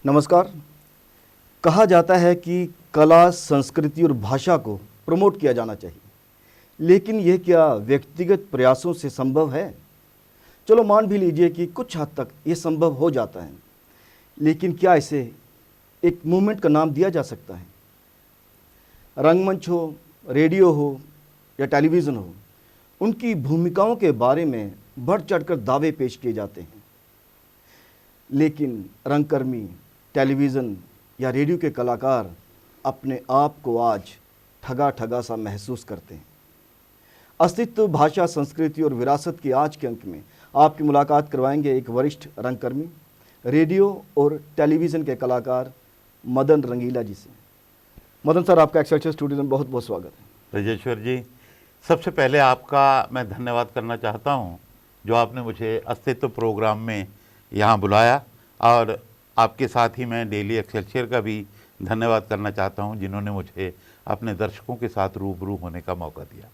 नमस्कार। कहा जाता है कि कला, संस्कृति और भाषा को प्रमोट किया जाना चाहिए, लेकिन यह क्या व्यक्तिगत प्रयासों से संभव है? चलो मान भी लीजिए कि कुछ हद तक ये संभव हो जाता है, लेकिन क्या इसे एक मूवमेंट का नाम दिया जा सकता है? रंगमंच हो, रेडियो हो या टेलीविज़न हो, उनकी भूमिकाओं के बारे में बढ़ चढ़कर दावे पेश किए जाते हैं, लेकिन रंगकर्मी, टेलीविज़न या रेडियो के कलाकार अपने आप को आज ठगा ठगा सा महसूस करते हैं। अस्तित्व, भाषा, संस्कृति और विरासत के आज के अंक में आपकी मुलाकात करवाएंगे एक वरिष्ठ रंगकर्मी, रेडियो और टेलीविज़न के कलाकार मदन रंगीला जी से। मदन सर, आपका एक्सएलशियर स्टूडियो में बहुत बहुत स्वागत है। ब्रजेश्वर जी, सबसे पहले आपका मैं धन्यवाद करना चाहता हूं, जो आपने मुझे अस्तित्व प्रोग्राम में यहां बुलाया, और आपके साथ ही मैं डेली एक्सएलशियर का भी धन्यवाद करना चाहता हूं, जिन्होंने मुझे अपने दर्शकों के साथ रूबरू होने का मौका दिया।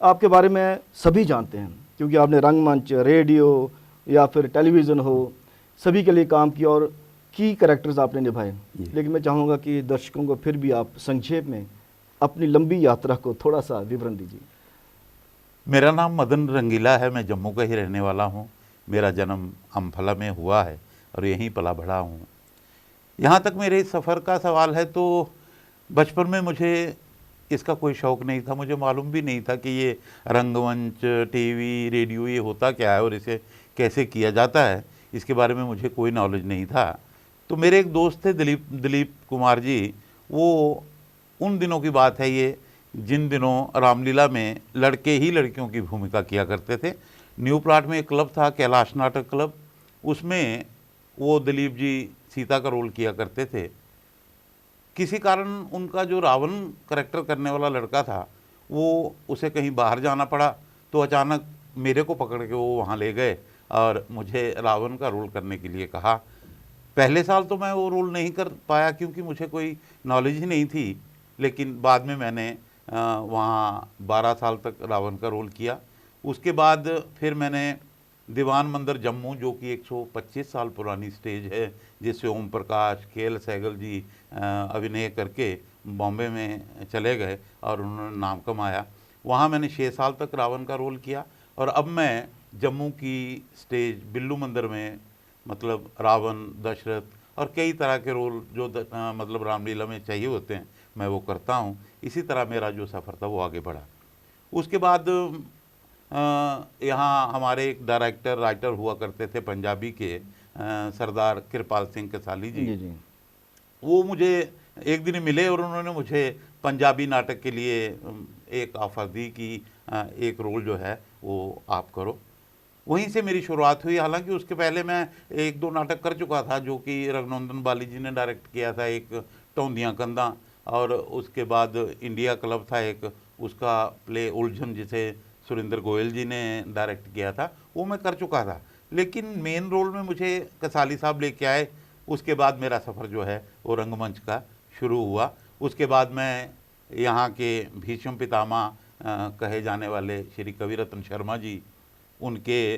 आपके बारे में सभी जानते हैं, क्योंकि आपने रंगमंच, रेडियो या फिर टेलीविज़न हो, सभी के लिए काम किया और की कैरेक्टर्स आपने निभाए। लेकिन मैं चाहूँगा कि दर्शकों को फिर भी आप संक्षेप में अपनी लंबी यात्रा को थोड़ा सा विवरण दीजिए। मेरा नाम मदन रंगीला है, मैं जम्मू का ही रहने वाला हूँ। मेरा जन्म अम्फला में हुआ है और यहीं पला बढ़ा हूँ। यहाँ तक मेरे सफ़र का सवाल है तो बचपन में मुझे इसका कोई शौक़ नहीं था। मुझे मालूम भी नहीं था कि ये रंगमंच, टीवी, रेडियो ये होता क्या है और इसे कैसे किया जाता है, इसके बारे में मुझे कोई नॉलेज नहीं था। तो मेरे एक दोस्त थे दिलीप कुमार जी, वो उन दिनों की बात है ये, जिन दिनों रामलीला में लड़के ही लड़कियों की भूमिका किया करते थे। न्यू प्लाट में एक क्लब था, कैलाश नाटक क्लब, उसमें वो दिलीप जी सीता का रोल किया करते थे। किसी कारण उनका जो रावण करेक्टर करने वाला लड़का था, वो उसे कहीं बाहर जाना पड़ा, तो अचानक मेरे को पकड़ के वो वहाँ ले गए और मुझे रावण का रोल करने के लिए कहा। पहले साल तो मैं वो रोल नहीं कर पाया क्योंकि मुझे कोई नॉलेज ही नहीं थी, लेकिन बाद में मैंने वहाँ 12 साल तक रावण का रोल किया। उसके बाद फिर मैंने दीवान मंदिर जम्मू, जो कि 125 साल पुरानी स्टेज है, जिससे ओम प्रकाश, के.एल. सहगल जी अभिनय करके बॉम्बे में चले गए और उन्होंने नाम कमाया। वहाँ मैंने 6 साल तक रावण का रोल किया और अब मैं जम्मू की स्टेज बिल्लू मंदिर में मतलब रावण, दशरथ और कई तरह के रोल जो मतलब रामलीला में चाहिए होते हैं, मैं वो करता हूँ। इसी तरह मेरा जो सफ़र था वो आगे बढ़ा। उसके बाद यहाँ हमारे एक डायरेक्टर राइटर हुआ करते थे पंजाबी के, सरदार कृपाल सिंह कसाली जी। वो मुझे एक दिन मिले और उन्होंने मुझे पंजाबी नाटक के लिए एक ऑफ़र दी कि एक रोल जो है वो आप करो। वहीं से मेरी शुरुआत हुई। हालांकि उसके पहले मैं 1-2 नाटक कर चुका था, जो कि रघुनंदन बाली जी ने डायरेक्ट किया था, एक टोंदियाँ कंधा, और उसके बाद इंडिया क्लब था एक, उसका प्ले उलझन जिसे सुरेंद्र गोयल जी ने डायरेक्ट किया था, वो मैं कर चुका था। लेकिन मेन रोल में मुझे कसाली साहब लेके आए। उसके बाद मेरा सफ़र जो है वो रंगमंच का शुरू हुआ। उसके बाद मैं यहाँ के भीष्म पितामह कहे जाने वाले श्री कविरत्न शर्मा जी, उनके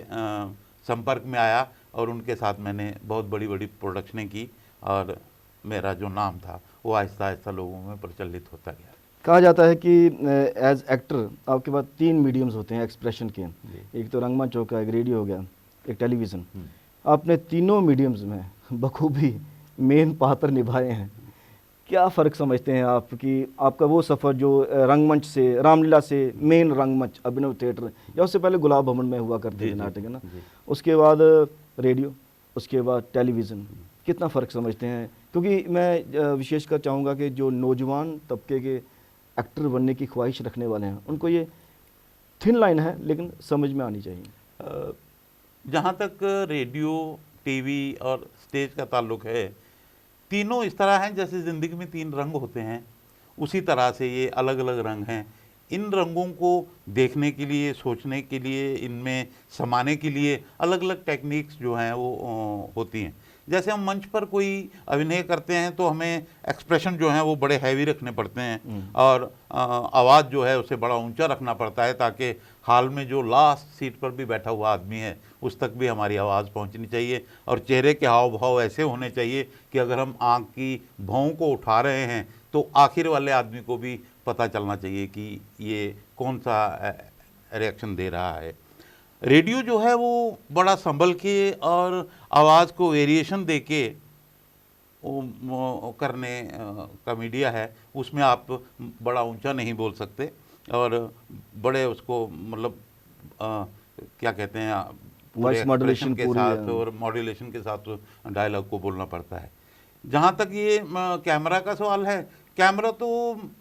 संपर्क में आया और उनके साथ मैंने बहुत बड़ी बड़ी प्रोडक्शनें की और मेरा जो नाम था वो आहिस्ता आहिस्ता लोगों में प्रचलित होता गया। कहा जाता है कि एज एक्टर आपके पास 3 मीडियम्स होते हैं एक्सप्रेशन के, एक तो रंगमंच हो गया, एक रेडियो हो गया, एक टेलीविज़न। आपने तीनों मीडियम्स में बखूबी मेन पात्र निभाए हैं। क्या फ़र्क समझते हैं आप कि आपका वो सफ़र जो रंगमंच से, रामलीला से मेन रंगमंच अभिनव थिएटर, या उससे पहले गुलाब भवन में हुआ करते थे नाटक, है ना, उसके बाद रेडियो, उसके बाद टेलीविज़न, कितना फ़र्क समझते हैं? क्योंकि मैं विशेषकर चाहूँगा कि जो नौजवान तबके के एक्टर बनने की ख्वाहिश रखने वाले हैं, उनको ये थिन लाइन है लेकिन समझ में आनी चाहिए। जहाँ तक रेडियो, टीवी और स्टेज का ताल्लुक़ है, तीनों इस तरह हैं जैसे ज़िंदगी में 3 रंग होते हैं, उसी तरह से ये अलग अलग रंग हैं। इन रंगों को देखने के लिए, सोचने के लिए, इनमें समाने के लिए अलग अलग टेक्निक्स जो हैं वो होती हैं। जैसे हम मंच पर कोई अभिनय करते हैं तो हमें एक्सप्रेशन जो हैं वो बड़े हैवी रखने पड़ते हैं और आवाज़ जो है उसे बड़ा ऊंचा रखना पड़ता है ताकि हाल में जो लास्ट सीट पर भी बैठा हुआ आदमी है उस तक भी हमारी आवाज़ पहुंचनी चाहिए और चेहरे के हाव भाव ऐसे होने चाहिए कि अगर हम आँख की भौं को उठा रहे हैं तो आखिर वाले आदमी को भी पता चलना चाहिए कि ये कौन सा रिएक्शन दे रहा है। रेडियो जो है वो बड़ा संभल के और आवाज़ को वेरिएशन दे के करने का मीडिया है। उसमें आप बड़ा ऊंचा नहीं बोल सकते और बड़े उसको मतलब क्या कहते हैं वॉइस मॉड्यूलेशन के साथ और मॉड्यूलेशन के साथ डायलॉग को बोलना पड़ता है। जहाँ तक ये कैमरा का सवाल है, कैमरा तो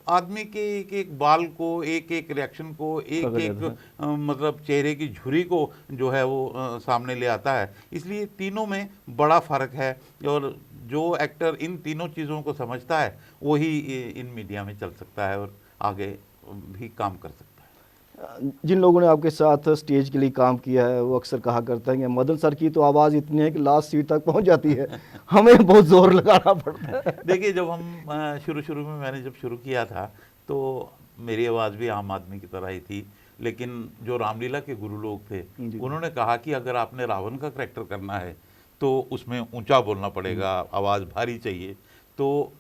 आदमी के एक एक बाल को, एक एक रिएक्शन को, एक एक मतलब चेहरे की झुर्री को जो है वो सामने ले आता है। इसलिए तीनों में बड़ा फ़र्क है और जो एक्टर इन तीनों चीज़ों को समझता है वही इन मीडिया में चल सकता है और आगे भी काम कर सकता है। जिन लोगों ने आपके साथ स्टेज के लिए काम किया है वो अक्सर कहा करते हैं कि मदन सर की तो आवाज़ इतनी है कि लास्ट सीट तक पहुंच जाती है, हमें बहुत ज़ोर लगाना पड़ता है। देखिए, जब हम शुरू में मैंने जब शुरू किया था तो मेरी आवाज़ भी आम आदमी की तरह ही थी, लेकिन जो रामलीला के गुरु लोग थे उन्होंने कहा कि अगर आपने रावण का करैक्टर करना है तो उसमें ऊंचा बोलना पड़ेगा, आवाज़ भारी चाहिए। तो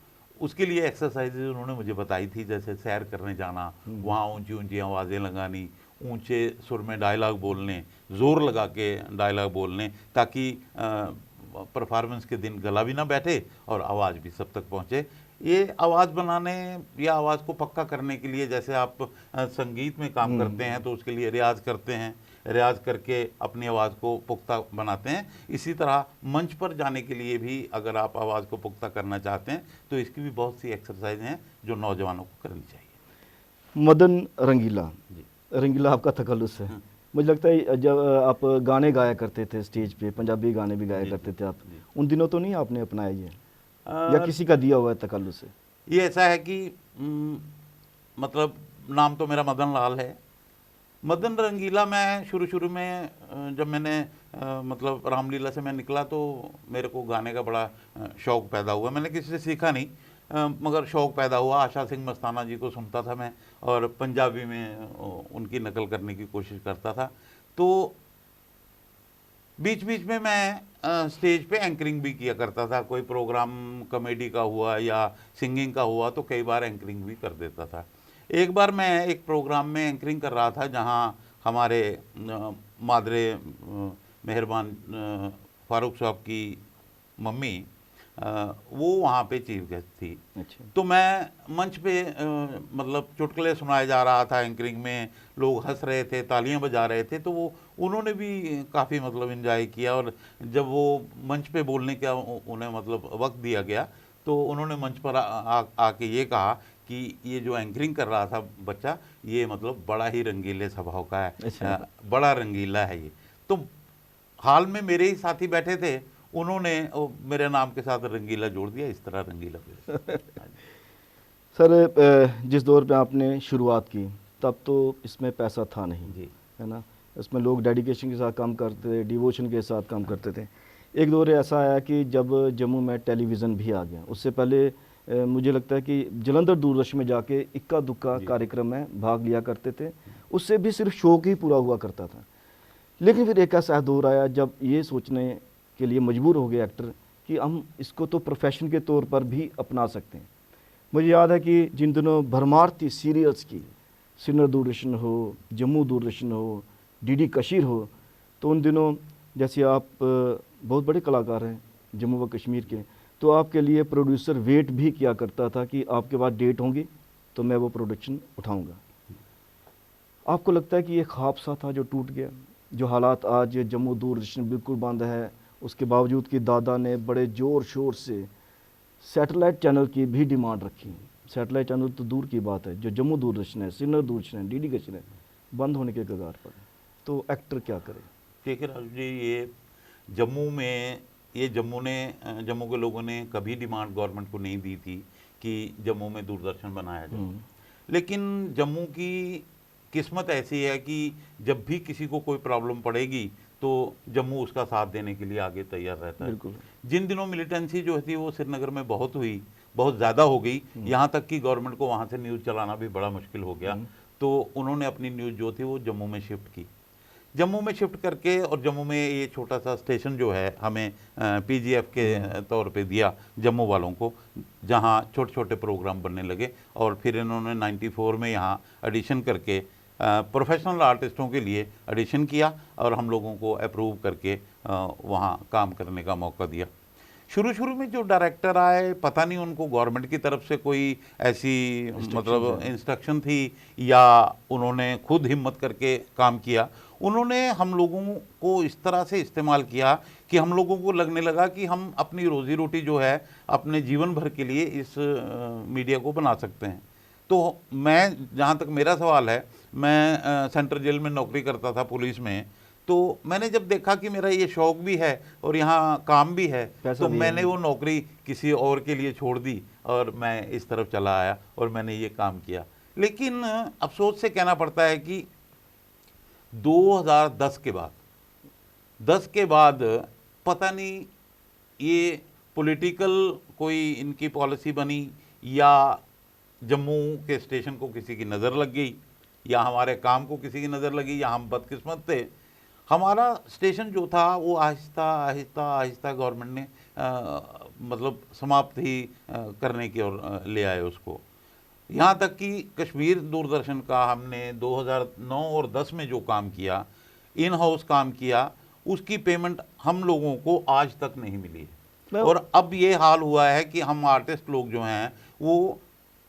उसके लिए एक्सरसाइजेज उन्होंने मुझे बताई थी, जैसे सैर करने जाना, वहाँ ऊंची ऊंची आवाज़ें लगानी, ऊंचे सुर में डायलॉग बोलने, ज़ोर लगा के डायलॉग बोलने, ताकि परफॉर्मेंस के दिन गला भी ना बैठे और आवाज़ भी सब तक पहुँचे। ये आवाज़ बनाने या आवाज़ को पक्का करने के लिए, जैसे आप संगीत में काम करते हैं तो उसके लिए रियाज करते हैं, रियाज करके अपनी आवाज़ को पुख्ता बनाते हैं, इसी तरह मंच पर जाने के लिए भी अगर आप आवाज़ को पुख्ता करना चाहते हैं तो इसकी भी बहुत सी एक्सरसाइज हैं जो नौजवानों को करनी चाहिए। मदन रंगीला, रंगीला आपका तखल्लुस है। मुझे लगता है जब आप गाने गाया करते थे स्टेज पे, पंजाबी गाने भी गाया करते थे आप, उन दिनों तो नहीं आपने अपनाया ये या किसी का दिया हुआ है तखल्लुस है? ये ऐसा है कि मतलब नाम तो मेरा मदन लाल है। मदन रंगीला मैं शुरू में जब मैंने मतलब रामलीला से मैं निकला तो मेरे को गाने का बड़ा शौक़ पैदा हुआ। मैंने किसी से सीखा नहीं, मगर शौक़ पैदा हुआ। आशा सिंह मस्ताना जी को सुनता था मैं और पंजाबी में उनकी नकल करने की कोशिश करता था। तो बीच बीच में मैं स्टेज पे एंकरिंग भी किया करता था। कोई प्रोग्राम कॉमेडी का हुआ या सिंगिंग का हुआ तो कई बार एंकरिंग भी कर देता था। एक बार मैं एक प्रोग्राम में एंकरिंग कर रहा था जहां हमारे मादरे मेहरबान फारूक साहब की मम्मी वो वहाँ पे चीफ गेस्ट थी। अच्छा। तो मैं मंच पे मतलब चुटकुले सुनाया जा रहा था एंकरिंग में, लोग हंस रहे थे, तालियां बजा रहे थे, तो वो उन्होंने भी काफ़ी मतलब एंजॉय किया। और जब वो मंच पे बोलने का उन्हें मतलब वक्त दिया गया तो उन्होंने मंच पर आके ये कहा कि ये जो एंकरिंग कर रहा था बच्चा, ये मतलब बड़ा ही रंगीले स्वभाव का है। अच्छा। बड़ा रंगीला है ये। तो हाल में मेरे ही साथी बैठे थे, उन्होंने मेरे नाम के साथ रंगीला जोड़ दिया, इस तरह रंगीला। सर, जिस दौर पे आपने शुरुआत की तब तो इसमें पैसा था नहीं जी, है ना, इसमें लोग डेडिकेशन के साथ काम करते थे, डिवोशन के साथ काम करते थे। एक दौर ऐसा आया कि जब जम्मू में टेलीविज़न भी आ गया। उससे पहले मुझे लगता है कि जलंधर दूरदर्शन में जाके इक्का दुक्का कार्यक्रम में भाग लिया करते थे, उससे भी सिर्फ शौक ही पूरा हुआ करता था। लेकिन फिर एक ऐसा दौर आया जब ये सोचने के लिए मजबूर हो गए एक्टर कि हम इसको तो प्रोफेशन के तौर पर भी अपना सकते हैं। मुझे याद है कि जिन दिनों भरमार थी सीरियल्स की, सिन्नर दूरदर्शन हो, जम्मू दूरदर्शन हो, डीडी कशीर हो, तो उन दिनों जैसे आप बहुत बड़े कलाकार हैं जम्मू व कश्मीर के, तो आपके लिए प्रोड्यूसर वेट भी किया करता था कि आपके पास डेट होंगी तो मैं वो प्रोडक्शन उठाऊंगा। आपको लगता है कि ये ख्वाब सा था जो टूट गया? जो हालात आज जम्मू दूरदर्शन बिल्कुल बंद है, उसके बावजूद कि दादा ने बड़े ज़ोर शोर से सैटेलाइट चैनल की भी डिमांड रखी। सैटेलाइट चैनल तो दूर की बात है, जो जम्मू दूरदर्शन है, सिन्नर दूरदर्शन है, डीडी कशीर है, बंद होने के कगार पर, तो एक्टर क्या करे? देखिए राजू जी, ये जम्मू में जम्मू के लोगों ने कभी डिमांड गवर्नमेंट को नहीं दी थी कि जम्मू में दूरदर्शन बनाया जाए। लेकिन जम्मू की किस्मत ऐसी है कि जब भी किसी को कोई प्रॉब्लम पड़ेगी तो जम्मू उसका साथ देने के लिए आगे तैयार रहता है। जिन दिनों मिलिटेंसी जो थी वो श्रीनगर में बहुत हुई, बहुत ज़्यादा हो गई, यहाँ तक कि गवर्नमेंट को वहाँ से न्यूज़ चलाना भी बड़ा मुश्किल हो गया। तो उन्होंने अपनी न्यूज़ जो थी वो जम्मू में शिफ्ट की। जम्मू में शिफ्ट करके, और जम्मू में ये छोटा सा स्टेशन जो है हमें पीजीएफ के तौर पे दिया जम्मू वालों को, जहाँ छोटे छोटे प्रोग्राम बनने लगे। और फिर इन्होंने 94 में यहाँ एडिशन करके प्रोफेशनल आर्टिस्टों के लिए एडिशन किया और हम लोगों को अप्रूव करके वहाँ काम करने का मौका दिया। शुरू में जो डायरेक्टर आए, पता नहीं उनको गवर्नमेंट की तरफ से कोई ऐसी मतलब इंस्ट्रक्शन थी या उन्होंने खुद हिम्मत करके काम किया। उन्होंने हम लोगों को इस तरह से इस्तेमाल किया कि हम लोगों को लगने लगा कि हम अपनी रोज़ी रोटी जो है अपने जीवन भर के लिए इस मीडिया को बना सकते हैं। तो मैं, जहाँ तक मेरा सवाल है, मैं सेंट्रल जेल में नौकरी करता था पुलिस में, तो मैंने जब देखा कि मेरा ये शौक़ भी है और यहाँ काम भी है, तो मैंने वो नौकरी किसी और के लिए छोड़ दी और मैं इस तरफ चला आया और मैंने ये काम किया। लेकिन अफसोस से कहना पड़ता है कि 2010 के बाद पता नहीं ये पॉलिटिकल कोई इनकी पॉलिसी बनी या जम्मू के स्टेशन को किसी की नज़र लग गई या हमारे काम को किसी की नज़र लगी या हम बदकिस्मत थे। हमारा स्टेशन जो था वो आहिस्ता आहिस्ता गवर्नमेंट ने मतलब समाप्त ही करने की ओर ले आए उसको। यहाँ तक कि कश्मीर दूरदर्शन का हमने 2009 और 10 में जो काम किया, इन हाउस काम किया, उसकी पेमेंट हम लोगों को आज तक नहीं मिली है। और अब ये हाल हुआ है कि हम आर्टिस्ट लोग जो हैं वो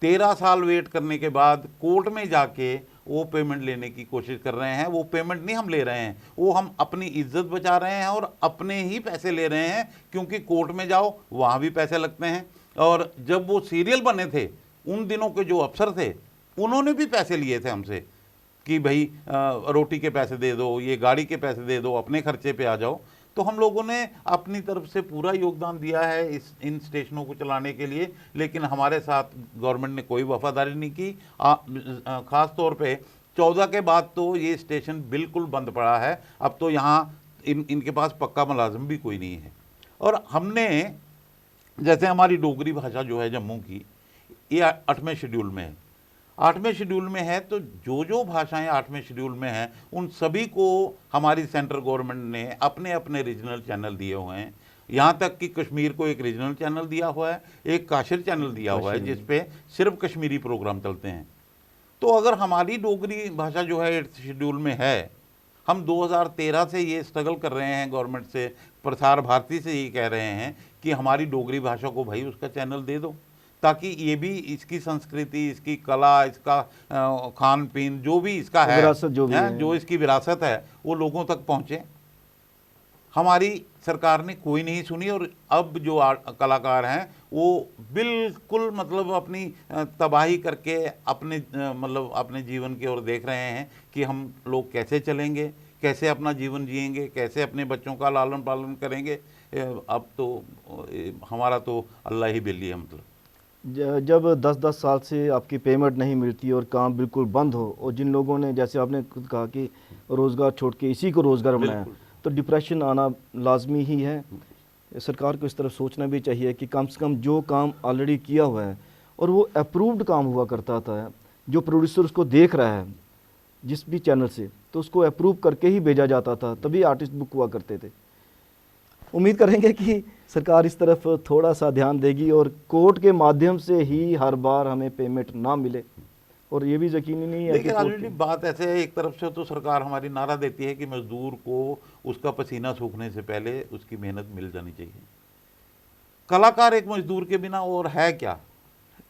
13 साल वेट करने के बाद कोर्ट में जाके वो पेमेंट लेने की कोशिश कर रहे हैं। वो पेमेंट नहीं हम ले रहे हैं, वो हम अपनी इज्जत बचा रहे हैं और अपने ही पैसे ले रहे हैं, क्योंकि कोर्ट में जाओ वहाँ भी पैसे लगते हैं। और जब वो सीरियल बने थे उन दिनों के जो अफसर थे उन्होंने भी पैसे लिए थे हमसे कि भाई रोटी के पैसे दे दो, ये गाड़ी के पैसे दे दो, अपने खर्चे पे आ जाओ। तो हम लोगों ने अपनी तरफ से पूरा योगदान दिया है इन स्टेशनों को चलाने के लिए, लेकिन हमारे साथ गवर्नमेंट ने कोई वफादारी नहीं की। ख़ास तौर पे 14 के बाद तो ये स्टेशन बिल्कुल बंद पड़ा है। अब तो यहाँ इनके पास पक्का मुलाजिम भी कोई नहीं है। और हमने, जैसे हमारी डोगरी भाषा जो है जम्मू की, ये 8वें शेड्यूल में है। 8वें शेड्यूल में है, तो जो भाषाएं 8वें शेड्यूल में हैं उन सभी को हमारी सेंट्रल गवर्नमेंट ने अपने अपने रीजनल चैनल दिए हुए हैं। यहाँ तक कि कश्मीर को एक रीजनल चैनल दिया हुआ है, एक काशिर चैनल दिया हुआ है जिस पे सिर्फ कश्मीरी प्रोग्राम चलते हैं। तो अगर हमारी डोगरी भाषा जो है 8th शेड्यूल में है, हम 2013 से ये स्ट्रगल कर रहे हैं गवर्नमेंट से, प्रसार भारती से ये कह रहे हैं कि हमारी डोगरी भाषा को भाई उसका चैनल दे दो, ताकि ये भी इसकी संस्कृति, इसकी कला, इसका खान पीन जो भी इसका है, जो इसकी विरासत है, वो लोगों तक पहुँचे। हमारी सरकार ने कोई नहीं सुनी और अब जो कलाकार हैं वो बिल्कुल मतलब अपनी तबाही करके अपने मतलब अपने जीवन की ओर देख रहे हैं कि हम लोग कैसे चलेंगे, कैसे अपना जीवन जिएंगे, कैसे अपने बच्चों का लालन पालन करेंगे। अब तो हमारा तो अल्लाह ही बेली है। मतलब जब 10-10 साल से आपकी पेमेंट नहीं मिलती और काम बिल्कुल बंद हो, और जिन लोगों ने, जैसे आपने खुद कहा कि रोज़गार छोड़ के इसी को रोज़गार बनाया, तो डिप्रेशन आना लाजमी ही है। सरकार को इस तरफ सोचना भी चाहिए कि कम से कम जो काम ऑलरेडी किया हुआ है और वो अप्रूव्ड काम हुआ करता था, जो प्रोड्यूसर उसको देख रहा है जिस भी चैनल से, तो उसको अप्रूव करके ही भेजा जाता था, तभी आर्टिस्ट बुक हुआ करते थे। उम्मीद करेंगे कि सरकार इस तरफ थोड़ा सा ध्यान देगी और कोर्ट के माध्यम से ही हर बार हमें पेमेंट ना मिले। और ये भी यकीनी नहीं है कि बात ऐसे है, एक तरफ से तो सरकार हमारी नारा देती है कि मजदूर को उसका पसीना सूखने से पहले उसकी मेहनत मिल जानी चाहिए। कलाकार एक मजदूर के बिना और है क्या?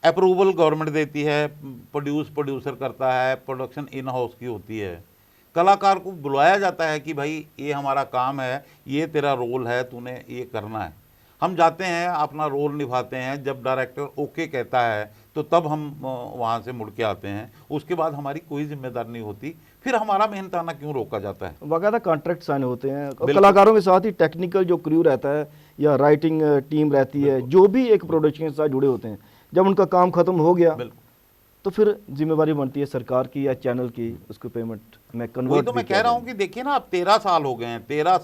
अप्रूवल गवर्नमेंट देती है, प्रोड्यूसर करता है, प्रोडक्शन इन हाउस की होती है, कलाकार को बुलाया जाता है कि भाई ये हमारा काम है, ये तेरा रोल है, तूने ये करना है। हम जाते हैं, अपना रोल निभाते हैं, जब डायरेक्टर ओके कहता है तो तब हम वहाँ से मुड़ के आते हैं। उसके बाद हमारी कोई जिम्मेदारी नहीं होती, फिर हमारा मेहनत आना क्यों रोका जाता है? बाकायदा कॉन्ट्रैक्ट साइन होते हैं कलाकारों के साथ ही, टेक्निकल जो क्रू रहता है या राइटिंग टीम रहती है, जो भी एक प्रोडक्शन के साथ जुड़े होते हैं, जब उनका काम खत्म हो गया तो फिर जिम्मेवारी बनती है सरकार की या चैनल की उसको पेमेंट में कन्वर्ट। तो मैं कह रहा हूँ कि देखिए ना, अब 13 साल हो गए हैं, 13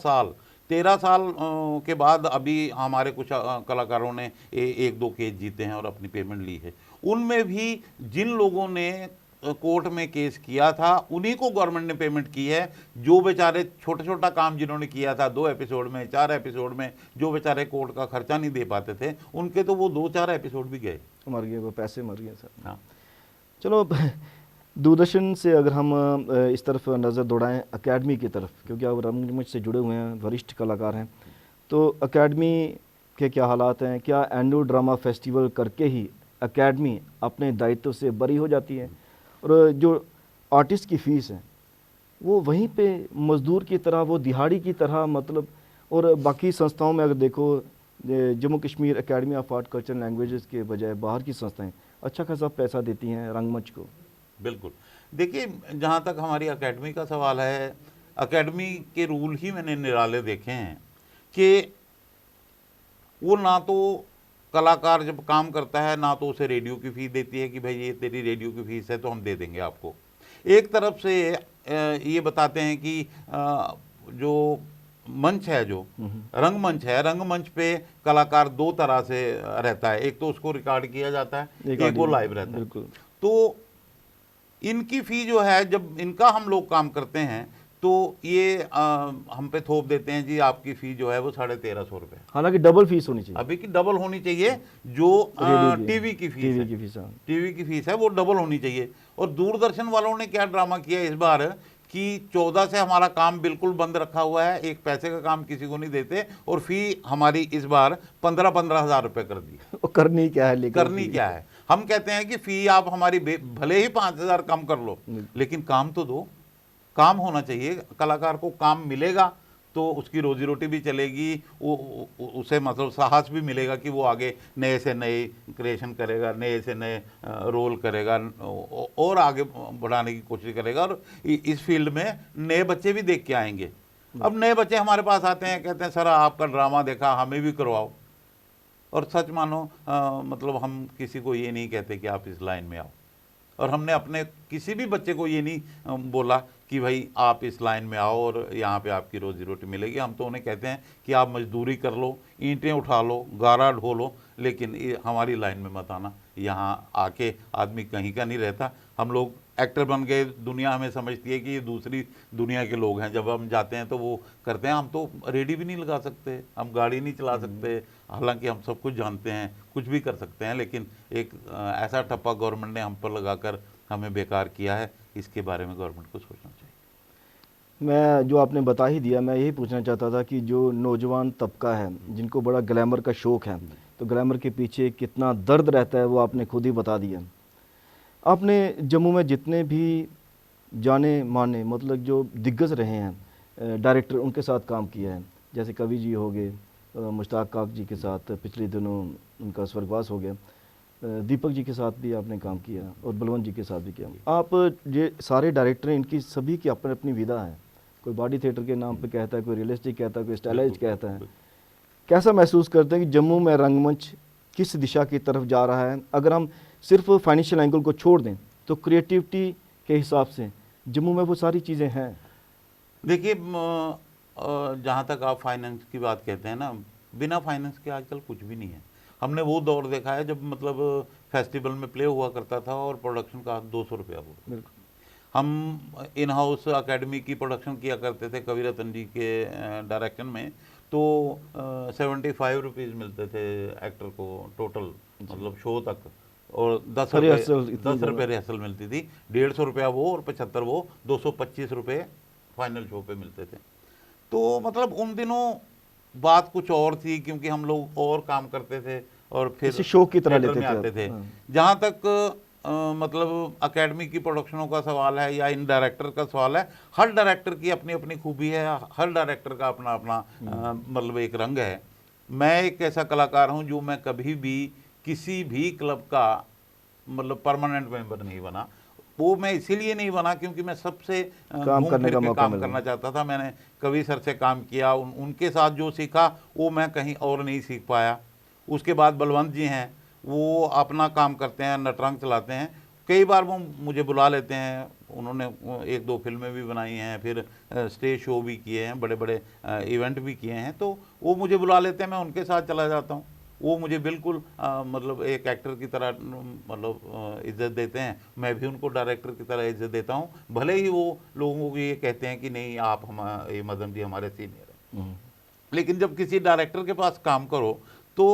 13 साल के बाद अभी हमारे कुछ कलाकारों ने एक दो केस जीते हैं और अपनी पेमेंट ली है। उनमें भी जिन लोगों ने कोर्ट में केस किया था उन्हीं को गवर्नमेंट ने पेमेंट की है। जो बेचारे छोटा छोटा काम जिन्होंने किया था 2 एपिसोड में 4 एपिसोड में, जो बेचारे कोर्ट का खर्चा नहीं दे पाते थे, उनके तो वो 2-4 एपिसोड भी गए, मर गए, वो पैसे मर गए सर। हाँ। चलो दूरदर्शन से अगर हम इस तरफ नज़र दौड़ाएं एकेडमी की तरफ, क्योंकि आप रंगमंच से जुड़े हुए हैं, वरिष्ठ कलाकार हैं, तो एकेडमी के क्या हालात हैं? क्या एनुअल ड्रामा फेस्टिवल करके ही एकेडमी अपने दायित्व से बरी हो जाती है और जो आर्टिस्ट की फ़ीस है वो वहीं पे मज़दूर की तरह, वो दिहाड़ी की तरह, मतलब, और बाकी संस्थाओं में अगर देखो, Jammu Kashmir academy of art culture languages के बजाय बाहर की संस्थाएं अच्छा खासा पैसा देती हैं रंगमंच को। बिल्कुल। देखिए, जहाँ तक हमारी एकेडमी का सवाल है, एकेडमी के रूल ही मैंने निराले देखे हैं कि वो ना तो कलाकार जब काम करता है ना तो उसे रेडियो की फीस देती है कि भाई ये तेरी रेडियो की फीस है तो हम दे देंगे आपको। एक तरफ से ये बताते हैं कि जो मंच है, जो रंगमंच है, रंगमंच पे कलाकार 2 तरह से रहता है, एक तो उसको रिकॉर्ड किया जाता है, एक वो लाइव रहता है। तो इनकी फ़ी जो है, जब इनका हम लोग काम करते हैं तो ये हम पे थोप देते हैं जी आपकी फ़ी जो है वो 1350 रुपये, हालांकि डबल फीस होनी चाहिए, अभी की डबल होनी चाहिए। जो टीवी की फीस है, टीवी की फीस है वो डबल होनी चाहिए। और दूरदर्शन वालों ने क्या ड्रामा किया इस बार कि 14 से हमारा काम बिल्कुल बंद रखा हुआ है, एक पैसे का काम किसी को नहीं देते, और फ़ी हमारी इस बार 15-15 हज़ार रुपये कर दी। करनी क्या है, लेकिन करनी क्या है? हम कहते हैं कि फ़ी आप हमारी भले ही 5,000 कम कर लो, लेकिन काम तो दो। काम होना चाहिए, कलाकार को काम मिलेगा तो उसकी रोजी रोटी भी चलेगी, उसे मतलब साहस भी मिलेगा कि वो आगे नए से नए क्रिएशन करेगा, नए से नए रोल करेगा और आगे बढ़ाने की कोशिश करेगा। और इस फील्ड में नए बच्चे भी देख के आएंगे। अब नए बच्चे हमारे पास आते हैं, कहते हैं सर आपका ड्रामा देखा, हमें भी करवाओ। और सच मानो मतलब हम किसी को ये नहीं कहते कि आप इस लाइन में आओ, और हमने अपने किसी भी बच्चे को ये नहीं बोला कि भाई आप इस लाइन में आओ और यहाँ पे आपकी रोजी रोटी मिलेगी। हम तो उन्हें कहते हैं कि आप मजदूरी कर लो, ईंटें उठा लो, गारा ढो लो, लेकिन हमारी लाइन में मत आना। यहाँ आके आदमी कहीं का नहीं रहता। हम लोग एक्टर बन गए, दुनिया हमें समझती है कि ये दूसरी दुनिया के लोग हैं। जब हम जाते हैं तो वो करते हैं, हम तो रेडी भी नहीं लगा सकते, हम गाड़ी नहीं चला सकते, हालांकि हम सब कुछ जानते हैं, कुछ भी कर सकते हैं, लेकिन एक ऐसा ठप्पा गवर्नमेंट ने हम पर लगाकर हमें बेकार किया है। इसके बारे में गवर्नमेंट को सोचना चाहिए। मैं जो आपने बता ही दिया, मैं यही पूछना चाहता था कि जो नौजवान तबका है जिनको बड़ा ग्लैमर का शौक़ है, तो ग्लैमर के पीछे कितना दर्द रहता है वो आपने खुद ही बता दिया। आपने जम्मू में जितने भी जाने माने, मतलब जो दिग्गज रहे हैं डायरेक्टर, उनके साथ काम किया है, जैसे कवि जी हो गए, मुश्ताक काक जी के साथ पिछले दिनों उनका स्वर्गवास हो गया, दीपक जी के साथ भी आपने काम किया और बलवंत जी के साथ भी किया। आप ये सारे डायरेक्टर हैं, इनकी सभी की अपनी अपनी विधा है। कोई बॉडी थिएटर के नाम पे कहता है, कोई रियलिस्टिक कहता है, कोई स्टाइलाइज कहता है। कैसा महसूस करते हैं कि जम्मू में रंगमंच किस दिशा की तरफ जा रहा है? अगर हम सिर्फ फाइनेंशियल एंगल को छोड़ दें तो क्रिएटिविटी के हिसाब से जम्मू में वो सारी चीज़ें हैं। देखिए, जहाँ तक आप फाइनेंस की बात कहते हैं ना, बिना फाइनेंस के आजकल कुछ भी नहीं है। हमने वो दौर देखा है जब मतलब फेस्टिवल में प्ले हुआ करता था और प्रोडक्शन का 200 रुपया हुआ। हम इन हाउस एकेडमी की प्रोडक्शन किया करते थे कवि रतन जी के डायरेक्शन में, तो 75 रुपीज़ मिलते थे एक्टर को टोटल, मतलब शो तक, और 10 रुपये रिहर्सल मिलती थी, 150 रुपया वो और 75 वो, 225 रुपये फाइनल शो पे मिलते थे। तो मतलब उन दिनों बात कुछ और थी, क्योंकि हम लोग और काम करते थे और फिर शो की तरह लेते आते थे। जहाँ तक मतलब एकेडमी की प्रोडक्शनों का सवाल है या इन डायरेक्टर का सवाल है, हर डायरेक्टर की अपनी अपनी खूबी है, हर डायरेक्टर का अपना अपना मतलब एक रंग है। मैं एक ऐसा कलाकार हूँ जो मैं कभी भी किसी भी क्लब का मतलब परमानेंट मेंबर नहीं बना। वो मैं इसीलिए नहीं बना क्योंकि मैं सबसे काम करना चाहता था। मैंने कवि सर से काम किया, उनके साथ जो सीखा वो मैं कहीं और नहीं सीख पाया। उसके बाद बलवंत जी हैं, वो अपना काम करते हैं, नटरंग चलाते हैं। कई बार वो मुझे बुला लेते हैं उन्होंने 1-2 फिल्में भी बनाई हैं, फिर स्टेज शो भी किए हैं, बड़े बड़े इवेंट भी किए हैं, तो वो मुझे बुला लेते हैं, मैं उनके साथ चला जाता हूँ। वो मुझे बिल्कुल मतलब एक एक्टर की तरह मतलब इज्जत देते हैं, मैं भी उनको डायरेक्टर की तरह इज्जत देता हूँ, भले ही वो लोगों को ये कहते हैं कि नहीं आप ये मदन जी हमारे सीनियर हैं। लेकिन जब किसी डायरेक्टर के पास काम करो तो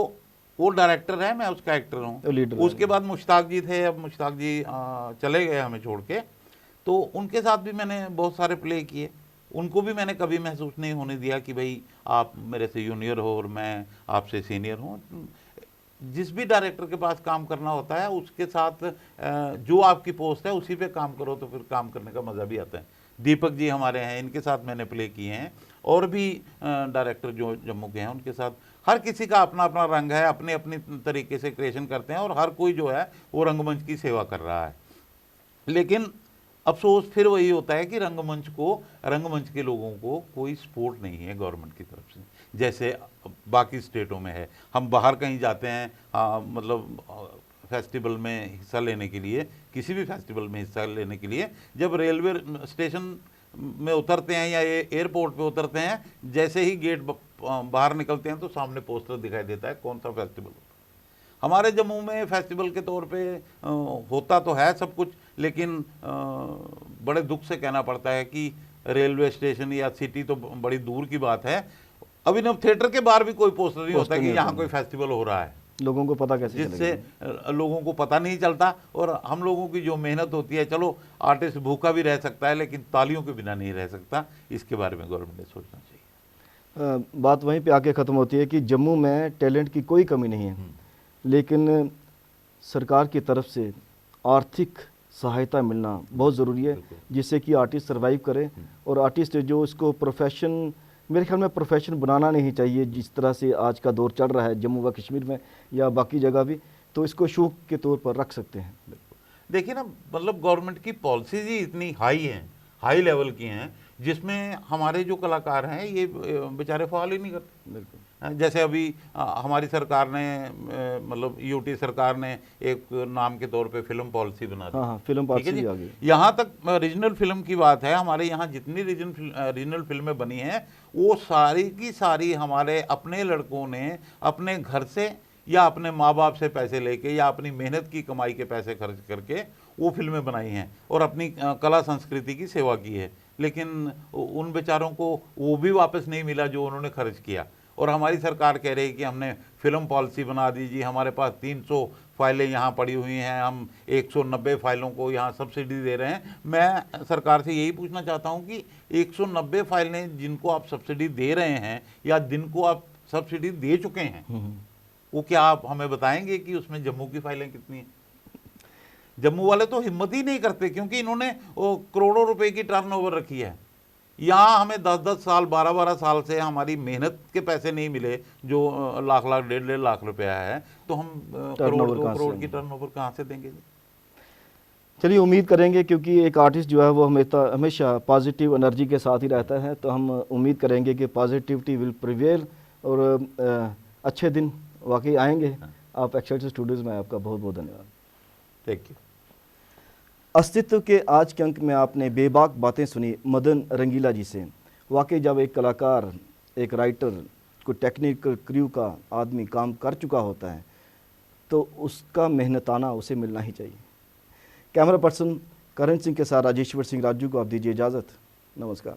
वो डायरेक्टर है, मैं उसका एक्टर हूँ। लीडर उसके बाद मुश्ताक जी थे, अब मुश्ताक जी चले गए हमें छोड़ के, तो उनके साथ भी मैंने बहुत सारे प्ले किए। उनको भी मैंने कभी महसूस नहीं होने दिया कि भाई आप मेरे से जूनियर हो और मैं आपसे सीनियर हूँ। जिस भी डायरेक्टर के पास काम करना होता है उसके साथ जो आपकी पोस्ट है उसी पे काम करो, तो फिर काम करने का मज़ा भी आता है। दीपक जी हमारे हैं, इनके साथ मैंने प्ले किए हैं, और भी डायरेक्टर जो जम्मू के हैं उनके साथ। हर किसी का अपना अपना रंग है, अपने अपनी तरीके से क्रिएशन करते हैं, और हर कोई जो है वो रंगमंच की सेवा कर रहा है। लेकिन अफसोस फिर वही होता है कि रंगमंच के लोगों को कोई सपोर्ट नहीं है गवर्नमेंट की तरफ से, जैसे बाकी स्टेटों में है। हम बाहर कहीं जाते हैं मतलब फेस्टिवल में हिस्सा लेने के लिए, किसी भी फेस्टिवल में हिस्सा लेने के लिए, जब रेलवे स्टेशन में उतरते हैं या एयरपोर्ट पे उतरते हैं, जैसे ही गेट बाहर निकलते हैं तो सामने पोस्टर दिखाई देता है कौन सा फेस्टिवल होता है। हमारे जम्मू में फेस्टिवल के तौर पे होता तो है सब कुछ, लेकिन बड़े दुख से कहना पड़ता है कि रेलवे स्टेशन या सिटी तो बड़ी दूर की बात है, अभिनव थिएटर के बाहर भी कोई पोस्टर नहीं होता कि यहाँ कोई फेस्टिवल हो रहा है। लोगों को पता कैसे जिससे लोगों को पता नहीं चलता, और हम लोगों की जो मेहनत होती है, चलो आर्टिस्ट भूखा भी रह सकता है लेकिन तालियों के बिना नहीं रह सकता, इसके बारे में गवर्नमेंट ने सोचना चाहिए। बात वहीं पे आके ख़त्म होती है कि जम्मू में टैलेंट की कोई कमी नहीं है, लेकिन सरकार की तरफ से आर्थिक सहायता मिलना बहुत ज़रूरी है, जिससे कि आर्टिस्ट सर्वाइव करे। और आर्टिस्ट जो इसको प्रोफेशन, मेरे ख्याल में प्रोफेशन बनाना नहीं चाहिए, जिस तरह से आज का दौर चल रहा है जम्मू व कश्मीर में या बाकी जगह भी, तो इसको शौक के तौर पर रख सकते हैं। देखिए ना, मतलब गवर्नमेंट की पॉलिसीज ही इतनी हाई हैं, हाई लेवल की हैं, जिसमें हमारे जो कलाकार हैं ये बेचारे फॉल ही नहीं करते। बिल्कुल। जैसे अभी हमारी सरकार ने मतलब यूटी सरकार ने एक नाम के तौर पे फिल्म पॉलिसी बना दी। हाँ, फिल्म पॉलिसी भी आ गई। यहाँ तक रीजनल फिल्म की बात है, हमारे यहाँ जितनी रीजनल फिल्में बनी हैं वो सारी की सारी हमारे अपने लड़कों ने अपने घर से या अपने माँ बाप से पैसे लेके या अपनी मेहनत की कमाई के पैसे खर्च करके वो फिल्में बनाई हैं और अपनी कला संस्कृति की सेवा की है। लेकिन उन बेचारों को वो भी वापस नहीं मिला जो उन्होंने खर्च किया। और हमारी सरकार कह रही है कि हमने फिल्म पॉलिसी बना दीजिए, हमारे पास 300 फाइलें यहाँ पड़ी हुई हैं, हम 190 फाइलों को यहाँ सब्सिडी दे रहे हैं। मैं सरकार से यही पूछना चाहता हूँ कि 190 फाइलें जिनको आप सब्सिडी दे रहे हैं या जिनको आप सब्सिडी दे चुके हैं, वो क्या आप हमें बताएंगे कि उसमें जम्मू की फाइलें कितनी हैं? जम्मू वाले तो हिम्मत ही नहीं करते, क्योंकि इन्होंने वो करोड़ों रुपए की टर्नओवर रखी है। यहाँ हमें 10-10 साल 12-12 साल से हमारी मेहनत के पैसे नहीं मिले, जो लाख लाख 1.5 लाख रुपया है, तो हम करोड़ 2 करोड़ की टर्नओवर कहाँ से देंगे? चलिए, उम्मीद करेंगे, क्योंकि एक आर्टिस्ट जो है वो हमेशा पॉजिटिव एनर्जी के साथ ही रहता है, तो हम उम्मीद करेंगे कि पॉजिटिविटी विल प्रिवेल और अच्छे दिन वाकई आएंगे। आप एक्साइटेड स्टूडियोज़ में, आपका बहुत बहुत धन्यवाद। Thank you. अस्तित्व के आज के अंक में आपने बेबाक बातें सुनी मदन रंगीला जी से। वाकई जब एक कलाकार, एक राइटर, कोई टेक्निकल क्रू का आदमी काम कर चुका होता है तो उसका मेहनताना उसे मिलना ही चाहिए। कैमरा पर्सन करण सिंह के साथ राजेश्वर सिंह राजू को आप दीजिए इजाज़त। नमस्कार।